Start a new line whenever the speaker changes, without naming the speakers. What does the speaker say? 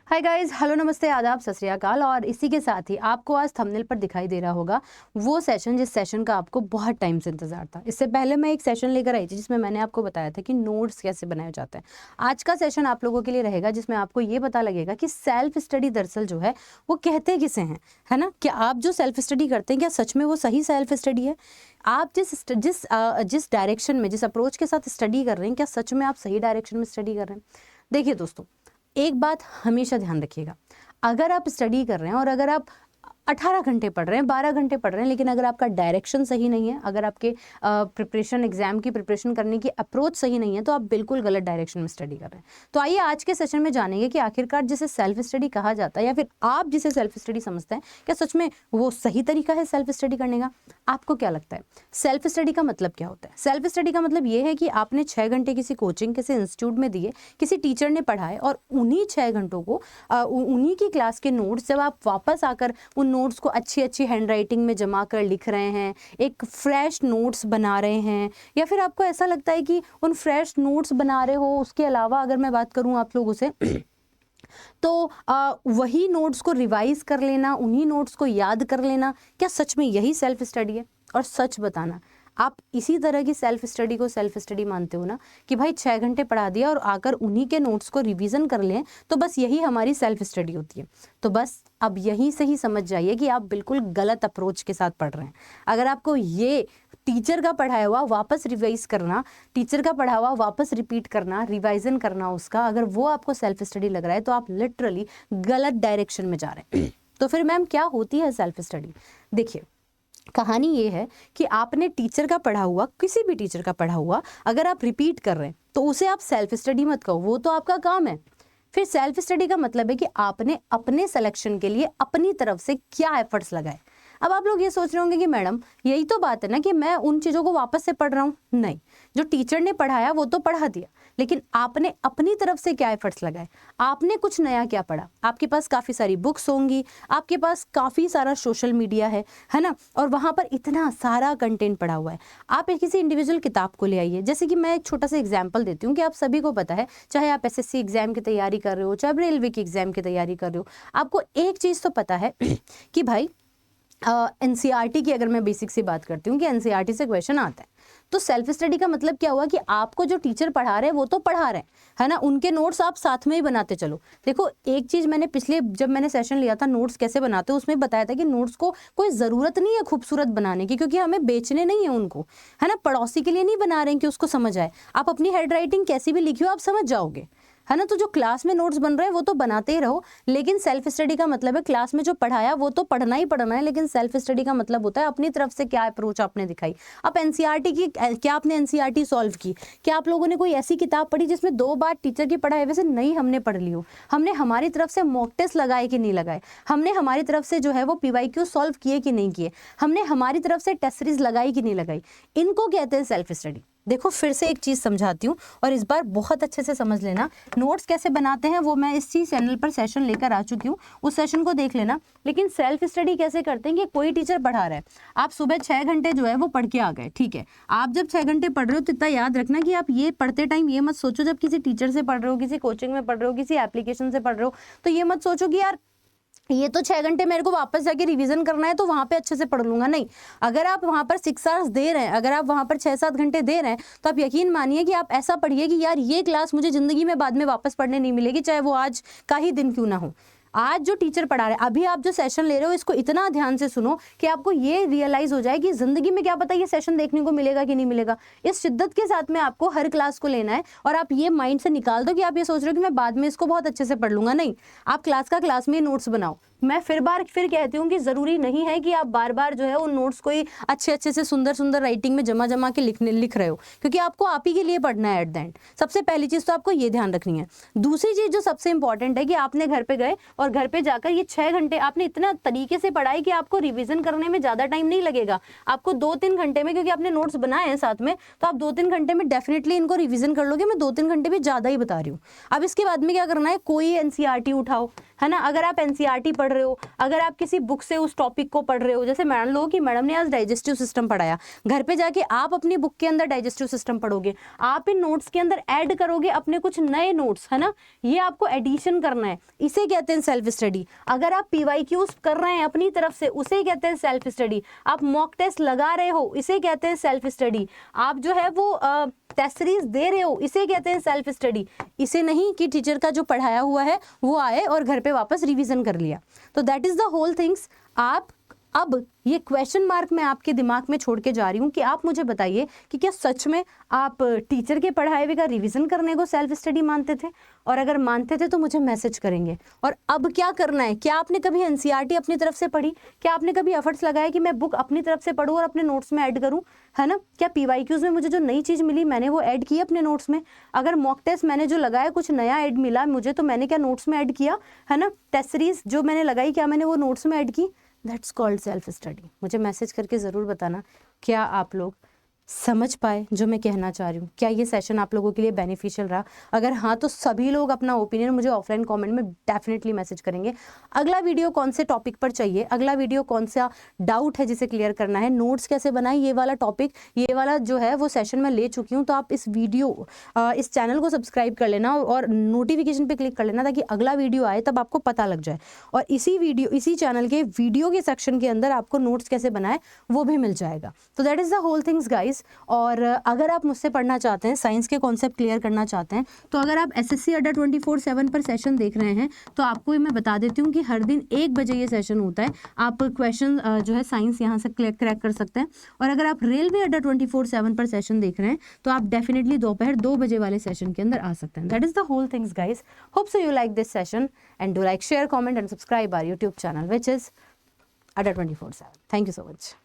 Hi guys, hello, नमस्ते, आदाब, सत श्री अकाल। और इसी के साथ ही आपको आज थंबनेल पर दिखाई दे रहा होगा वो सेशन जिस सेशन का आपको बहुत टाइम से इंतजार था। इससे पहले मैं एक सेशन लेकर आई थी जिसमें मैंने आपको बताया था कि नोट्स कैसे बनाए जाते हैं। आज का सेशन आप लोगों के लिए रहेगा जिसमें आपको ये पता लगेगा कि सेल्फ स्टडी दरअसल जो है वो कहते किसे हैं, है ना। क्या आप जो सेल्फ स्टडी करते हैं क्या सच में वो सही सेल्फ स्टडी है? आप जिस डायरेक्शन में, जिस अप्रोच के साथ स्टडी कर रहे हैं, क्या सच में आप सही डायरेक्शन में स्टडी कर रहे हैं? देखिए दोस्तों, एक बात हमेशा ध्यान रखिएगा, अगर आप स्टडी कर रहे हैं और अगर आप 18 घंटे पढ़ रहे हैं, 12 घंटे पढ़ रहे हैं, लेकिन अगर आपका डायरेक्शन सही नहीं है, अगर आपके प्रिपरेशन, एग्जाम की प्रिपरेशन करने की अप्रोच सही नहीं है, तो आप बिल्कुल गलत डायरेक्शन में स्टडी कर रहे हैं। तो आइए आज के सेशन में जानेंगे कि आखिरकार जिसे सेल्फ स्टडी कहा जाता है या फिर आप जिसे सेल्फ स्टडी समझते हैं, क्या सच में वो सही तरीका है सेल्फ स्टडी करने का? आपको क्या लगता है सेल्फ स्टडी का मतलब क्या होता है? सेल्फ स्टडी का मतलब ये है कि आपने 6 घंटे किसी कोचिंग, किसी इंस्टीट्यूट में दिए, किसी टीचर ने पढ़ाए और उन्हीं 6 घंटों को उन्हीं की क्लास के नोट्स जब आप वापस आकर उन नोट्स को अच्छी अच्छी हैंड राइटिंग में जमा कर लिख रहे हैं, एक फ्रेश नोट्स बना रहे हैं, या फिर आपको ऐसा लगता है कि उन फ्रेश नोट्स बना रहे हो, उसके अलावा अगर मैं बात करूं आप लोगों से तो वही नोट्स को रिवाइज कर लेना, उन्हीं नोट्स को याद कर लेना, क्या सच में यही सेल्फ स्टडी है? और सच बताना, आप इसी तरह की सेल्फ स्टडी को सेल्फ स्टडी मानते हो ना, कि भाई 6 घंटे पढ़ा दिया और आकर उन्हीं के नोट्स को रिवीजन कर लें, तो बस यही हमारी सेल्फ स्टडी होती है। तो बस अब यहीं से ही समझ जाइए कि आप बिल्कुल गलत अप्रोच के साथ पढ़ रहे हैं। अगर आपको ये टीचर का पढ़ाया हुआ वापस रिवाइज करना, टीचर का पढ़ा हुआ वापस रिपीट करना, रिवाइजन करना उसका, अगर वो आपको सेल्फ स्टडी लग रहा है, तो आप लिटरली गलत डायरेक्शन में जा रहे हैं। तो फिर मैम क्या होती है सेल्फ स्टडी? देखिए, कहानी ये है कि आपने टीचर का पढ़ा हुआ, किसी भी टीचर का पढ़ा हुआ अगर आप रिपीट कर रहे हैं, तो उसे आप सेल्फ स्टडी मत कहो, वो तो आपका काम है। फिर सेल्फ स्टडी का मतलब है कि आपने अपने सिलेक्शन के लिए अपनी तरफ से क्या एफर्ट्स लगाए। अब आप लोग ये सोच रहे होंगे कि मैडम यही तो बात है ना कि मैं उन चीज़ों को वापस से पढ़ रहा हूँ। नहीं, जो टीचर ने पढ़ाया वो तो पढ़ा दिया, लेकिन आपने अपनी तरफ से क्या एफर्ट्स लगाए, आपने कुछ नया क्या पढ़ा। आपके पास काफ़ी सारी बुक्स होंगी, आपके पास काफ़ी सारा सोशल मीडिया है ना, और वहाँ पर इतना सारा कंटेंट पड़ा हुआ है। आप एक किसी इंडिविजुअल किताब को ले आइए। जैसे कि मैं एक छोटा सा एग्जाम्पल देती हूँ कि आप सभी को पता है, चाहे आप SSC एग्जाम की तैयारी कर रहे हो, चाहे रेलवे की एग्जाम की तैयारी कर रहे हो, आपको एक चीज़ तो पता है कि भाई NCERT की अगर मैं बेसिक से बात करती हूँ कि NCERT से क्वेश्चन आता है। तो सेल्फ स्टडी का मतलब क्या हुआ कि आपको जो टीचर पढ़ा रहे हैं वो तो पढ़ा रहे हैं, है ना, उनके नोट्स आप साथ में ही बनाते चलो। देखो, एक चीज मैंने पिछले जब मैंने सेशन लिया था नोट्स कैसे बनाते हैं, उसमें बताया था कि नोट्स को कोई जरूरत नहीं है खूबसूरत बनाने की, क्योंकि हमें बेचने नहीं है उनको, है ना, पड़ोसी के लिए नहीं बना रहे हैं कि उसको समझ आए। आप अपनी हैंड राइटिंग कैसी भी लिखी हो आप समझ जाओगे, है ना। तो जो क्लास में नोट्स बन रहे हैं वो तो बनाते ही रहो, लेकिन सेल्फ स्टडी का मतलब है क्लास में जो पढ़ाया वो तो पढ़ना ही पढ़ना है, लेकिन सेल्फ स्टडी का मतलब होता है अपनी तरफ से क्या अप्रोच आपने दिखाई। आप NCERT की, क्या आपने NCERT सॉल्व की? क्या आप लोगों ने कोई ऐसी किताब पढ़ी जिसमें 2 बार टीचर की पढ़ाई वैसे नहीं हमने पढ़ ली हो? हमने हमारी तरफ से मॉक टेस्ट लगाए कि नहीं लगाए? हमने हमारी तरफ से जो है वो PYQ सॉल्व किए कि नहीं किए? हमने हमारी तरफ से टेस्ट सीरीज लगाई कि नहीं लगाई? इनको कहते हैं सेल्फ स्टडी। देखो, फिर से एक चीज़ समझाती हूँ और इस बार बहुत अच्छे से समझ लेना। नोट्स कैसे बनाते हैं वो मैं इसी चैनल पर सेशन लेकर आ चुकी हूँ, उस सेशन को देख लेना। लेकिन सेल्फ स्टडी कैसे करते हैं कि कोई टीचर पढ़ा रहा है, आप सुबह 6 घंटे जो है वो पढ़ के आ गए, ठीक है। आप जब 6 घंटे पढ़ रहे हो तो इतना याद रखना कि आप ये पढ़ते टाइम ये मत सोचो, जब किसी टीचर से पढ़ रहे हो, किसी कोचिंग में पढ़ रहे हो, किसी एप्लीकेशन से पढ़ रहे हो, तो ये मत सोचो कि यार ये तो 6 घंटे मेरे को वापस जाके रिवीजन करना है तो वहां पे अच्छे से पढ़ लूंगा। नहीं, अगर आप वहां पर 6 आवर्स दे रहे हैं, अगर आप वहां पर 6-7 घंटे दे रहे हैं, तो आप यकीन मानिए कि आप ऐसा पढ़िए कि यार ये क्लास मुझे जिंदगी में बाद में वापस पढ़ने नहीं मिलेगी, चाहे वो आज का ही दिन क्यों ना हो। आज जो टीचर पढ़ा रहे हैं, अभी आप जो सेशन ले रहे हो, इसको इतना ध्यान से सुनो कि आपको ये रियलाइज हो जाए कि जिंदगी में क्या पता ये सेशन देखने को मिलेगा कि नहीं मिलेगा। इस शिद्दत के साथ में आपको हर क्लास को लेना है और आप ये माइंड से निकाल दो कि आप ये सोच रहे हो कि मैं बाद में इसको बहुत अच्छे से पढ़ लूंगा। नहीं, आप क्लास का क्लास में नोट्स बनाओ। मैं फिर कहती हूँ कि जरूरी नहीं है कि आप बार बार जो है उन नोट्स को ही अच्छे से सुंदर राइटिंग में जमा के लिख रहे हो, क्योंकि आपको आप ही के लिए पढ़ना है एट द एंड। सबसे पहली चीज तो आपको ये ध्यान रखनी है। दूसरी चीज जो सबसे इंपॉर्टेंट है कि आपने घर पे गए और घर पे जाकर ये 6 घंटे आपने इतना तरीके से पढ़ाई कि आपको रिविजन करने में ज्यादा टाइम नहीं लगेगा। आपको 2-3 घंटे में, क्योंकि आपने नोट्स बनाए हैं साथ में, तो आप 2-3 घंटे में डेफिनेटली इनको रिविजन कर लोगे। मैं 2-3 घंटे भी ज्यादा ही बता रही हूँ। अब इसके बाद में क्या करना है, कोई NCERT उठाओ, है ना। अगर आप एनसीईआरटी पढ़ रहे हो, अगर आप किसी बुक से उस टॉपिक को पढ़ रहे हो, जैसे मान लो कि मैडम ने आज डाइजेस्टिव सिस्टम पढ़ाया, घर पे जाके आप अपनी बुक के अंदर डाइजेस्टिव सिस्टम पढ़ोगे, आप इन नोट्स के अंदर ऐड करोगे अपने कुछ नए नोट्स, है ना, ये आपको एडिशन करना है, इसे कहते हैं सेल्फ स्टडी। अगर आप पीवाईक्यूज कर रहे हैं अपनी तरफ से, उसे कहते हैं सेल्फ स्टडी। आप मॉक टेस्ट लगा रहे हो, इसे कहते हैं सेल्फ स्टडी। आप जो है वो टेस्ट सीरीज दे रहे हो, इसे कहते हैं सेल्फ स्टडी। इसे नहीं कि टीचर का जो पढ़ाया हुआ है वो आए और घर पे वापस रिवीजन कर लिया। तो that is the whole things. आप अब ये क्वेश्चन मार्क मैं आपके दिमाग में छोड़ के जा रही हूँ कि आप मुझे बताइए कि क्या सच में आप टीचर के पढ़ाए हुए का रिवीजन करने को सेल्फ स्टडी मानते थे, और अगर मानते थे तो मुझे मैसेज करेंगे। और अब क्या करना है, क्या आपने कभी एनसीईआरटी अपनी तरफ से पढ़ी, क्या आपने कभी एफर्ट्स लगाए कि मैं बुक अपनी तरफ से पढूं और अपने नोट्स में ऐड करूं, है ना। क्या पीवाईक्यूज में मुझे जो नई चीज मिली मैंने वो ऐड की अपने नोट्स में। अगर मॉक टेस्ट मैंने जो लगाया कुछ नया ऐड मिला मुझे, तो मैंने क्या नोट्स में ऐड किया, है ना। टेस्ट सीरीज जो मैंने लगाई क्या मैंने वो नोट्स में ऐड की। That's called self study. मुझे मैसेज करके ज़रूर बताना क्या आप लोग समझ पाए जो मैं कहना चाह रही हूँ। क्या ये सेशन आप लोगों के लिए बेनिफिशियल रहा? अगर हाँ तो सभी लोग अपना ओपिनियन मुझे ऑफलाइन कमेंट में डेफिनेटली मैसेज करेंगे। अगला वीडियो कौन से टॉपिक पर चाहिए, अगला वीडियो कौन सा डाउट है जिसे क्लियर करना है, नोट्स कैसे बनाए, ये वाला टॉपिक, ये वाला जो है वो सेशन मैं ले चुकी हूँ। तो आप इस वीडियो इस चैनल को सब्सक्राइब कर लेना और नोटिफिकेशन पर क्लिक कर लेना ताकि अगला वीडियो आए तब आपको पता लग जाए। और इसी चैनल के वीडियो के सेक्शन के अंदर आपको नोट्स कैसे बनाए वो भी मिल जाएगा। तो that is the whole things guys. और अगर आप मुझसे पढ़ना चाहते हैं, साइंस के कॉन्सेप्ट क्लियर करना चाहते हैं, तो अगर आप एसएससी अड्डा 24/7 पर सेशन देख रहे हैं तो आपको मैं बता देती हूँ कि हर दिन 1 बजे ये सेशन होता है। आप क्वेश्चन जो है साइंस यहाँ से क्रैक कर सकते हैं। और अगर आप रेलवे अड्डा 24/7 पर सेशन देख रहे हैं तो आप डेफिनेटली दोपहर 2 बजे वाले सेशन के अंदर आ सकते हैं। That is the whole things guys. Hope so you like this session and do like, share, comment and subscribe our YouTube channel which is Adda 24/7। Thank you so much.